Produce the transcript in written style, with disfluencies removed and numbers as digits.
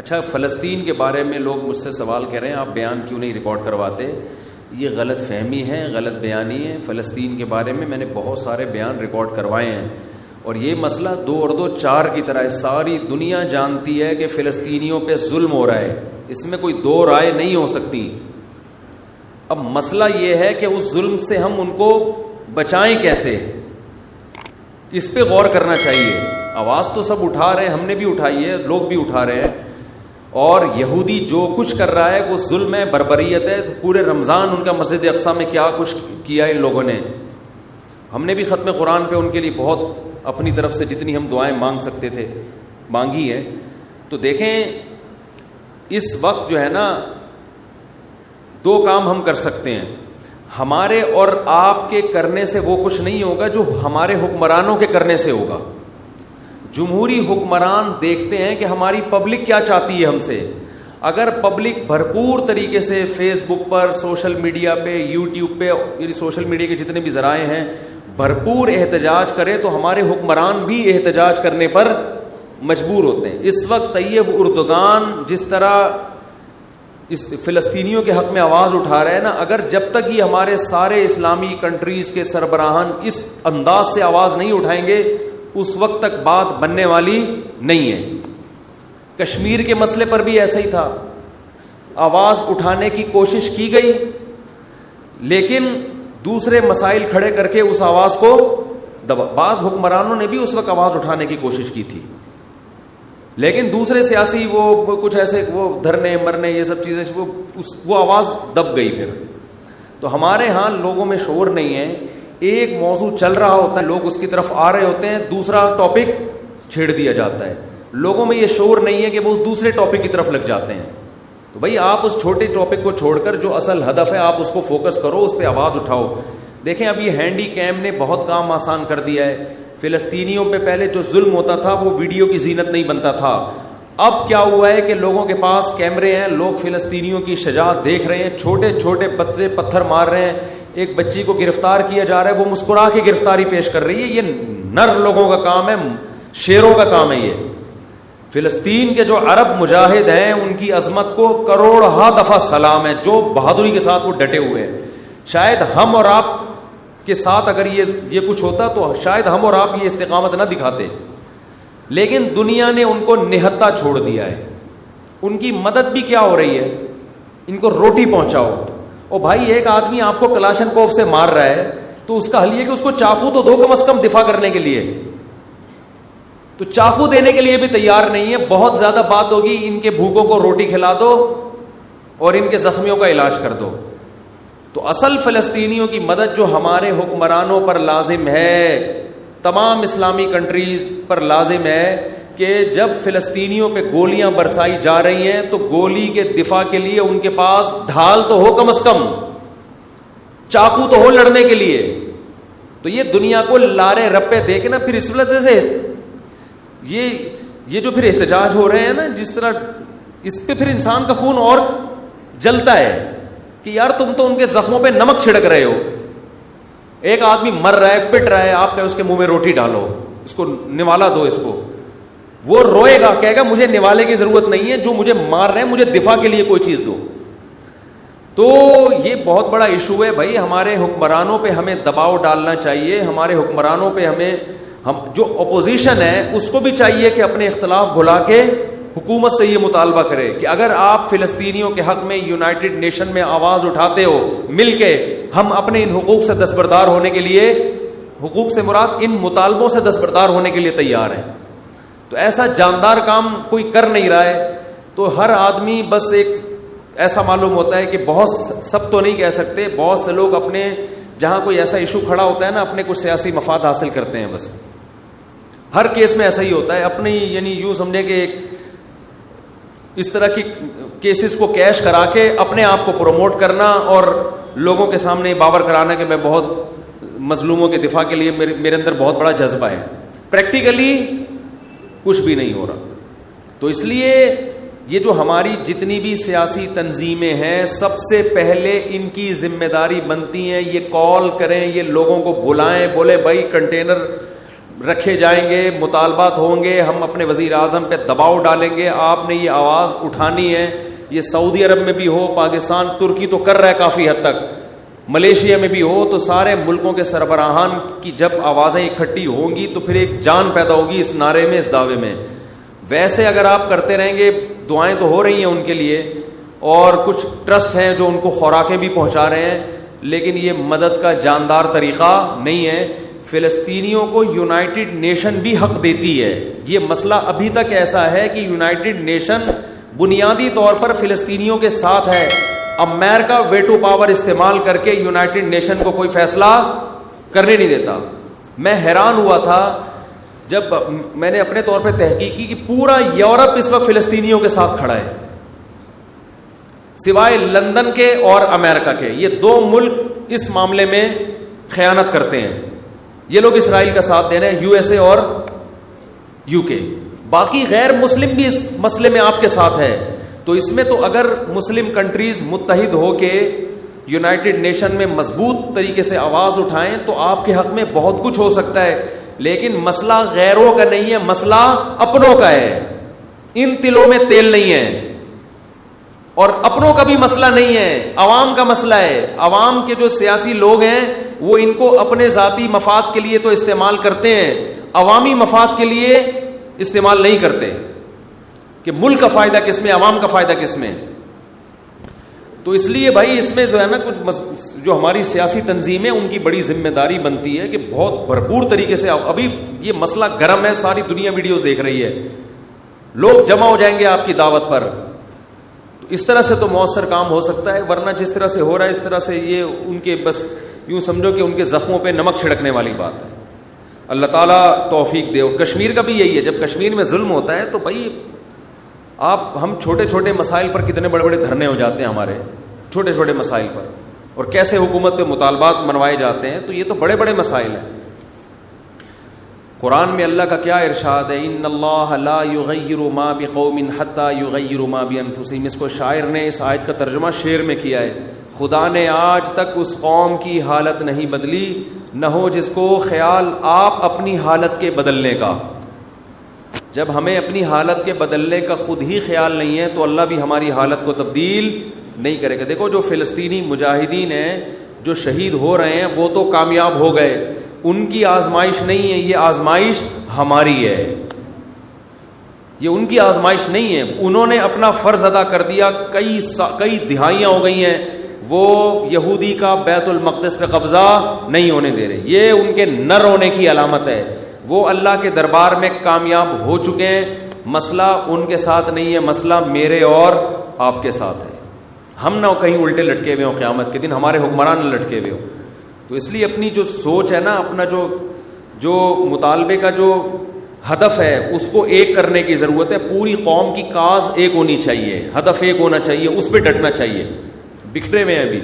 اچھا فلسطین کے بارے میں لوگ مجھ سے سوال کر رہے ہیں آپ بیان کیوں نہیں ریکارڈ کرواتے. یہ غلط فہمی ہے, غلط بیانی ہے. فلسطین کے بارے میں نے بہت سارے بیان ریکارڈ کروائے ہیں, اور یہ مسئلہ 2 اور 2 4 کی طرح ہے. ساری دنیا جانتی ہے کہ فلسطینیوں پہ ظلم ہو رہا ہے, اس میں کوئی 2 رائے نہیں ہو سکتی. اب مسئلہ یہ ہے کہ اس ظلم سے ہم ان کو بچائیں کیسے, اس پہ غور کرنا چاہیے. آواز تو سب اٹھا رہے ہیں, ہم نے بھی اٹھائی ہے, لوگ بھی اٹھا رہے ہیں, اور یہودی جو کچھ کر رہا ہے وہ ظلم ہے, بربریت ہے. پورے رمضان ان کا مسجد اقصی میں کیا کچھ کیا ان لوگوں نے. ہم نے بھی ختم قرآن پہ ان کے لیے بہت اپنی طرف سے جتنی ہم دعائیں مانگ سکتے تھے مانگی ہے. تو دیکھیں اس وقت جو ہے نا 2 کام ہم کر سکتے ہیں. ہمارے اور آپ کے کرنے سے وہ کچھ نہیں ہوگا جو ہمارے حکمرانوں کے کرنے سے ہوگا. جمہوری حکمران دیکھتے ہیں کہ ہماری پبلک کیا چاہتی ہے ہم سے. اگر پبلک بھرپور طریقے سے فیس بک پر, سوشل میڈیا پہ, یوٹیوب پہ, یعنی سوشل میڈیا کے جتنے بھی ذرائع ہیں, بھرپور احتجاج کرے تو ہمارے حکمران بھی احتجاج کرنے پر مجبور ہوتے ہیں. اس وقت طیب اردگان جس طرح اس فلسطینیوں کے حق میں آواز اٹھا رہے ہیں نا, اگر جب تک یہ ہمارے سارے اسلامی کنٹریز کے سربراہان اس انداز سے آواز نہیں اٹھائیں گے اس وقت تک بات بننے والی نہیں ہے. کشمیر کے مسئلے پر بھی ایسا ہی تھا, آواز اٹھانے کی کوشش کی گئی لیکن دوسرے مسائل کھڑے کر کے اس آواز کو بعض حکمرانوں نے بھی اس وقت آواز اٹھانے کی کوشش کی تھی, لیکن دوسرے سیاسی وہ کچھ ایسے وہ دھرنے مرنے یہ سب چیزیں وہ آواز دب گئی. پھر تو ہمارے ہاں لوگوں میں شعور نہیں ہے. ایک موضوع چل رہا ہوتا ہے, لوگ اس کی طرف آ رہے ہوتے ہیں, دوسرا ٹاپک چھیڑ دیا جاتا ہے. لوگوں میں یہ شعور نہیں ہے کہ وہ اس دوسرے ٹاپک کی طرف لگ جاتے ہیں. تو بھائی آپ اس چھوٹے ٹاپک کو چھوڑ کر جو اصل ہدف ہے آپ اس کو فوکس کرو, اس پہ آواز اٹھاؤ. دیکھیں اب یہ ہینڈی کیم نے بہت کام آسان کر دیا ہے. فلسطینیوں پہ پہلے جو ظلم ہوتا تھا وہ ویڈیو کی زینت نہیں بنتا تھا. اب کیا ہوا ہے کہ لوگوں کے پاس کیمرے ہیں, لوگ فلسطینیوں کی شجاعت دیکھ رہے ہیں, چھوٹے چھوٹے بچے پتھر مار رہے ہیں. ایک بچی کو گرفتار کیا جا رہا ہے, وہ مسکرا کے گرفتاری پیش کر رہی ہے. یہ نر لوگوں کا کام ہے, شیروں کا کام ہے. یہ فلسطین کے جو عرب مجاہد ہیں ان کی عظمت کو کروڑہا دفعہ سلام ہے, جو بہادری کے ساتھ وہ ڈٹے ہوئے ہیں. شاید ہم اور آپ کے ساتھ اگر یہ کچھ ہوتا تو شاید ہم اور آپ یہ استقامت نہ دکھاتے, لیکن دنیا نے ان کو نہتا چھوڑ دیا ہے. ان کی مدد بھی کیا ہو رہی ہے, ان کو روٹی پہنچاؤ. اور بھائی ایک آدمی آپ کو کلاشنکوف سے مار رہا ہے تو اس کا حل یہ کہ اس کو چاقو تو دو کم از کم دفاع کرنے کے لیے, تو چاقو دینے کے لیے بھی تیار نہیں ہے. بہت زیادہ بات ہوگی, ان کے بھوکوں کو روٹی کھلا دو اور ان کے زخمیوں کا علاج کر دو. تو اصل فلسطینیوں کی مدد جو ہمارے حکمرانوں پر لازم ہے, تمام اسلامی کنٹریز پر لازم ہے کہ جب فلسطینیوں پہ گولیاں برسائی جا رہی ہیں تو گولی کے دفاع کے لیے ان کے پاس ڈھال تو ہو, کم از کم چاقو تو ہو لڑنے کے لیے. تو یہ دنیا کو لارے رپے دے کے نا پھر اس وجہ سے یہ جو پھر احتجاج ہو رہے ہیں نا, جس طرح اس پہ پھر انسان کا خون اور جلتا ہے کہ یار تم تو ان کے زخموں پہ نمک چھڑک رہے ہو. ایک آدمی مر رہا ہے, پٹ رہا ہے, آپ کہ اس کے منہ میں روٹی ڈالو, اس کو نوالا دو. اس کو وہ روئے گا, کہے گا مجھے نوالے کی ضرورت نہیں ہے, جو مجھے مار رہے ہیں مجھے دفاع کے لیے کوئی چیز دو. تو یہ بہت بڑا ایشو ہے بھائی. ہمارے حکمرانوں پہ ہمیں دباؤ ڈالنا چاہیے. ہمارے حکمرانوں پہ ہم جو اپوزیشن ہے اس کو بھی چاہیے کہ اپنے اختلاف بھلا کے حکومت سے یہ مطالبہ کرے کہ اگر آپ فلسطینیوں کے حق میں یونائٹڈ نیشن میں آواز اٹھاتے ہو مل کے, ہم اپنے ان حقوق سے دستبردار ہونے کے لیے, حقوق سے مراد ان مطالبوں سے دستبردار ہونے کے لیے تیار ہیں. تو ایسا جاندار کام کوئی کر نہیں رہا ہے. تو ہر آدمی بس ایک ایسا معلوم ہوتا ہے کہ بہت سب تو نہیں کہہ سکتے, بہت سے لوگ اپنے جہاں کوئی ایسا ایشو کھڑا ہوتا ہے نا اپنے کچھ سیاسی مفاد حاصل کرتے ہیں. بس ہر کیس میں ایسا ہی ہوتا ہے. اپنی یعنی یوں سمجھے کہ اس طرح کی کیسز کو کیش کرا کے اپنے آپ کو پروموٹ کرنا اور لوگوں کے سامنے باور کرانا کہ میں بہت مظلوموں کے دفاع کے لیے میرے اندر بہت بڑا جذبہ ہے. پریکٹیکلی کچھ بھی نہیں ہو رہا. تو اس لیے یہ جو ہماری جتنی بھی سیاسی تنظیمیں ہیں سب سے پہلے ان کی ذمہ داری بنتی ہے یہ کال کریں, یہ لوگوں کو بلائیں, بولے بھائی کنٹینر رکھے جائیں گے, مطالبات ہوں گے, ہم اپنے وزیر اعظم پہ دباؤ ڈالیں گے, آپ نے یہ آواز اٹھانی ہے. یہ سعودی عرب میں بھی ہو, پاکستان, ترکی تو کر رہا ہے کافی حد تک, ملیشیا میں بھی ہو, تو سارے ملکوں کے سربراہان کی جب آوازیں اکٹھی ہوں گی تو پھر ایک جان پیدا ہوگی اس نعرے میں, اس دعوے میں. ویسے اگر آپ کرتے رہیں گے, دعائیں تو ہو رہی ہیں ان کے لیے, اور کچھ ٹرسٹ ہیں جو ان کو خوراکیں بھی پہنچا رہے ہیں, لیکن یہ مدد کا جاندار طریقہ نہیں ہے. فلسطینیوں کو یونائٹڈ نیشن بھی حق دیتی ہے. یہ مسئلہ ابھی تک ایسا ہے کہ یونائٹڈ نیشن بنیادی طور پر فلسطینیوں کے ساتھ ہے. امریکہ ویٹو پاور استعمال کر کے یونائٹڈ نیشن کو کوئی فیصلہ کرنے نہیں دیتا. میں حیران ہوا تھا جب میں نے اپنے طور پہ تحقیق کی کہ پورا یورپ اس وقت فلسطینیوں کے ساتھ کھڑا ہے, سوائے لندن کے اور امریکہ کے. یہ دو ملک اس معاملے میں خیانت کرتے ہیں. یہ لوگ اسرائیل کا ساتھ دے رہے ہیں, یو ایس اے اور یو کے. باقی غیر مسلم بھی اس مسئلے میں آپ کے ساتھ ہے. تو اس میں تو اگر مسلم کنٹریز متحد ہو کے یونائٹڈ نیشن میں مضبوط طریقے سے آواز اٹھائیں تو آپ کے حق میں بہت کچھ ہو سکتا ہے. لیکن مسئلہ غیروں کا نہیں ہے, مسئلہ اپنوں کا ہے. ان تلوں میں تیل نہیں ہے, اور اپنوں کا بھی مسئلہ نہیں ہے, عوام کا مسئلہ ہے. عوام کے جو سیاسی لوگ ہیں وہ ان کو اپنے ذاتی مفاد کے لیے تو استعمال کرتے ہیں, عوامی مفاد کے لیے استعمال نہیں کرتے کہ ملک کا فائدہ کس میں, عوام کا فائدہ کس میں. تو اس لیے بھائی اس میں جو ہے نا کچھ جو ہماری سیاسی تنظیمیں ان کی بڑی ذمہ داری بنتی ہے کہ بہت بھرپور طریقے سے. ابھی یہ مسئلہ گرم ہے, ساری دنیا ویڈیوز دیکھ رہی ہے, لوگ جمع ہو جائیں گے آپ کی دعوت پر. تو اس طرح سے تو مؤثر کام ہو سکتا ہے, ورنہ جس طرح سے ہو رہا ہے اس طرح سے یہ ان کے بس یوں سمجھو کہ ان کے زخموں پہ نمک چھڑکنے والی بات ہے. اللہ تعالیٰ توفیق دے. اور کشمیر کا بھی یہی ہے, جب کشمیر میں ظلم ہوتا ہے تو بھائی ہم چھوٹے چھوٹے مسائل پر کتنے بڑے بڑے دھرنے ہو جاتے ہیں ہمارے چھوٹے چھوٹے مسائل پر, اور کیسے حکومت پہ مطالبات منوائے جاتے ہیں. تو یہ تو بڑے بڑے مسائل ہیں. قرآن میں اللہ کا کیا ارشاد ہے, ان اللہ لا یغیر ما بقوم حتی یغیروا ما بانفسہم. اس کو شاعر نے اس آیت کا ترجمہ شعر میں کیا ہے, خدا نے آج تک اس قوم کی حالت نہیں بدلی, نہ ہو جس کو خیال آپ اپنی حالت کے بدلنے کا. جب ہمیں اپنی حالت کے بدلنے کا خود ہی خیال نہیں ہے تو اللہ بھی ہماری حالت کو تبدیل نہیں کرے گا. دیکھو جو فلسطینی مجاہدین ہیں جو شہید ہو رہے ہیں وہ تو کامیاب ہو گئے, ان کی آزمائش نہیں ہے, یہ آزمائش ہماری ہے. یہ ان کی آزمائش نہیں ہے, انہوں نے اپنا فرض ادا کر دیا. کئی دہائیاں ہو گئی ہیں وہ یہودی کا بیت المقدس پہ قبضہ نہیں ہونے دے رہے. یہ ان کے نہ رونے کی علامت ہے. وہ اللہ کے دربار میں کامیاب ہو چکے ہیں. مسئلہ ان کے ساتھ نہیں ہے, مسئلہ میرے اور آپ کے ساتھ ہے. ہم نہ کہیں الٹے لٹکے ہوئے ہوں, قیامت کے دن ہمارے حکمران نہ لٹکے ہوئے ہوں. تو اس لیے اپنی جو سوچ ہے نا, اپنا جو مطالبے کا جو ہدف ہے اس کو ایک کرنے کی ضرورت ہے. پوری قوم کی کاز ایک ہونی چاہیے, ہدف ایک ہونا چاہیے, اس پہ ڈٹنا چاہیے. بکھرے میں ابھی